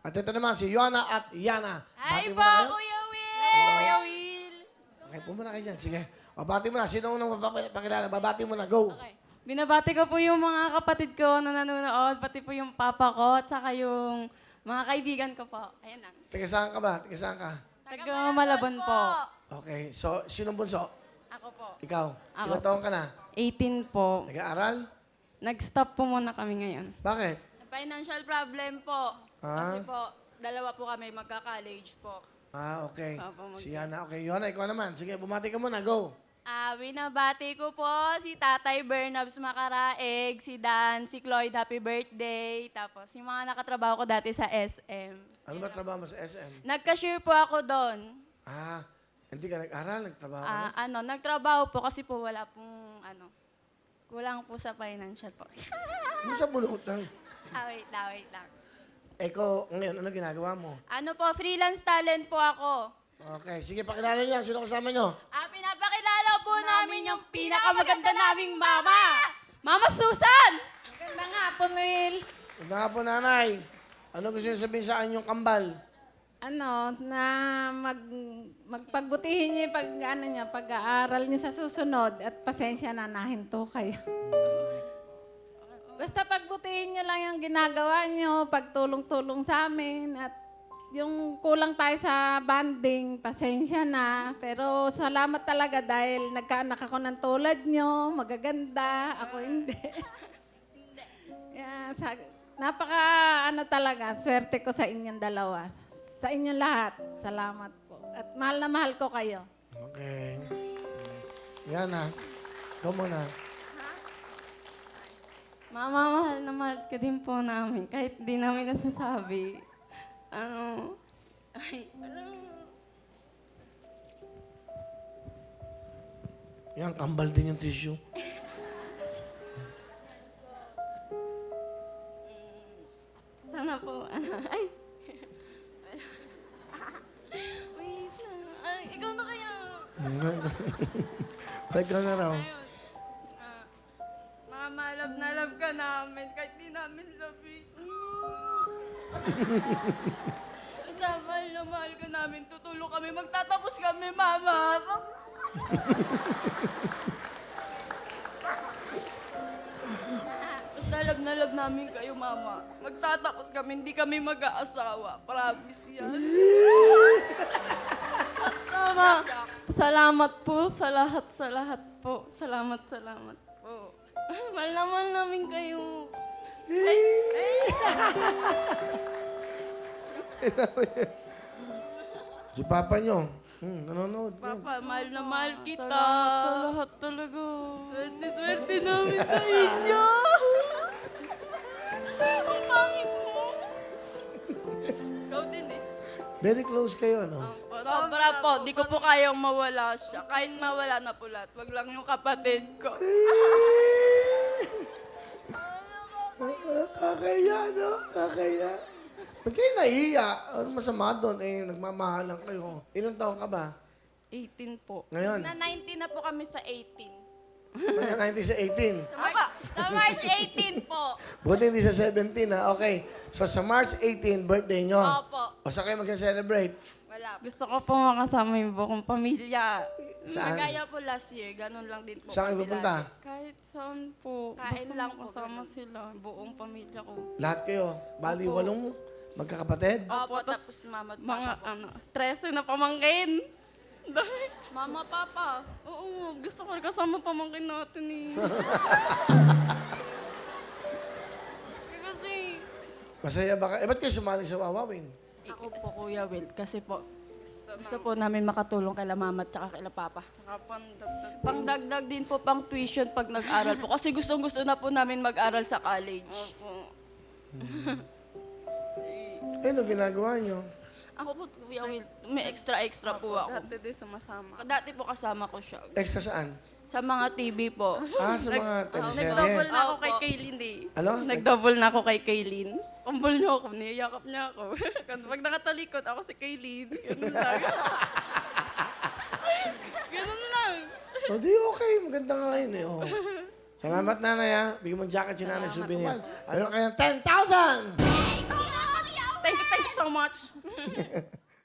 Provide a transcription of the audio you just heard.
At ito naman, si Yona at Yana. Hi Bati po, mo na kayo? Kuya Will! Kuya Will! Okay, pumuna kayo dyan. Sige. Babati mo na. Sino unang mapapakilala? Babati mo na. Go. Okay. Binabati ko po yung mga kapatid ko na nanonood, pati po yung papa ko, at saka yung mga kaibigan ko po. Ayan lang. Taga saan ka ba? Taga saan ka? Taga Malabon po. Okay. So, sinong bunso? Ako po. Ikaw. Ako. Ilang taon ka na? 18 po. Nag-aaral? Nag-stop po muna kami ngayon. Bakit? Financial problem po. Ah. Kasi po, dalawa po kami magka-college po. Ah, okay. Papa, Si Yana. Okay, Yona, ikaw naman. Sige, bumati ka muna. Go. Binabati ko po si Tatay Bernabs Macaraeg, si Dan, si Cloyd, happy birthday. Tapos yung mga nakatrabaho ko dati sa SM. Ano ba trabaho mo sa SM? Nagka-share po ako doon. Ah, hindi ka nag-aral? Nagtrabaho ka na? Nagtrabaho po kasi po wala pong kulang po sa financial po. Ano sa bulot lang? Wait lang. Ikaw, ngayon, ano ginagawa mo? Freelance talent po ako. Okay, sige, pakilala niyo. Sino kasama niyo? Pinapakilala po namin yung pinakamaganda naming mama! Mama Susan! Magandang hapon, Will. Ganda nga po, nanay. Ano gusto niyo sabihin sa anyong kambal? Magpagbutihin niyo yung pag-aaral niyo sa susunod at pasensya na nahinto kayo. Basta pagbutihin niyo lang yung ginagawa niyo, pagtulong-tulong sa amin at yung kulang tayo sa banding, pasensya na. Pero salamat talaga dahil nagkaanak ako ng tulad niyo, magaganda, ako hindi. Yeah, talaga, swerte ko sa inyong dalawa. Sa inyong lahat, salamat po. At mahal na mahal ko kayo. Okay. Yana, ikaw muna. Mama, mahal na mahal ka din po namin. Kahit di namin nasasabi. Yan, kambal din yung tissue. Sana po, Wait lang. Ikaw na kaya. Like ka na raw. Ayun. Mama, love na love ka namin kahit di namin labi. Basta mahal na mahal ka namin. Tutulong kami. Magtatapos kami, Mama. Basta love na love namin kayo, Mama. Magtatapos kami. Hindi kami mag-aasawa. Promise yan. Mama, salamat po sa lahat po. Salamat po. Mahal na mahal namin kayo. Si Papa nyo, nanonood. Papa, mahal na mahal kita. Salamat sa lahat talaga. Swerte namin sa inyo. Ang pangit mo. Ikaw din eh. Very close kayo, no? Sobra po. Di ko po kayang mawala siya. Kahit mawala na po lahat. Wag lang yung kapatid ko. Kakaya, no? Kakaya. Ba't kayo nahiya? Ano masama doon? Nagmamahalan kayo. Ilang taon ka ba? 18 po. Ngayon? Na 19 na po kami sa 18. Mga 19 sa 18. Sa March 18 po. Buti hindi sa 17, ha? Okay. So, sa March 18, birthday nyo. Opo. O saan kayo mag-celebrate? Wala. Gusto ko po makasama yung buong pamilya. Saan? Nagaya po last year. Ganun lang din po. Saan kayo kami pupunta? lagi. Kahit saan po. Kain Basta lang po, makasama ganun. sila. Buong pamilya ko. Lahat kayo. Bali, Opo. 8 magkakapatid? Opo, Tapos tapos mama at Mga papa po. 13 na pamangkin. Dahil, Mama, papa. oo, gusto ko kasama pamangkin natin eh. Kasi, Masaya ba kayo? Ba't kayo sumali sa Wawawin? Ako po, Kuya Will, kasi po, gusto po namin makatulong kay mama at saka kay papa. saka pandagdag. Pangdagdag din po pang tuition pag nag-aral po. Kasi gustong-gusto na po namin mag-aral sa college. Opo. Ano ginagawa nyo? Ako po, Kuya Will, may extra po ako. Dati din sumasama. Dati po kasama ko siya. Extra saan? Sa mga TV po. Ah, sa mga teleserye. Nag-double na ako Opo. kay Kaylin eh. Ano? Nag-double na ako kay Kaylin. Kumbol niyo ako, niyayakap niya ako. Pag nakatalikod, ako si Kaylin. Ganun lang. Ganun lang. O di okay, maganda nga yun eh. Oh. Salamat nanay ha. Bigyan mo jacket si nanay souvenir. Ano kaya 10,000! Thank you so much.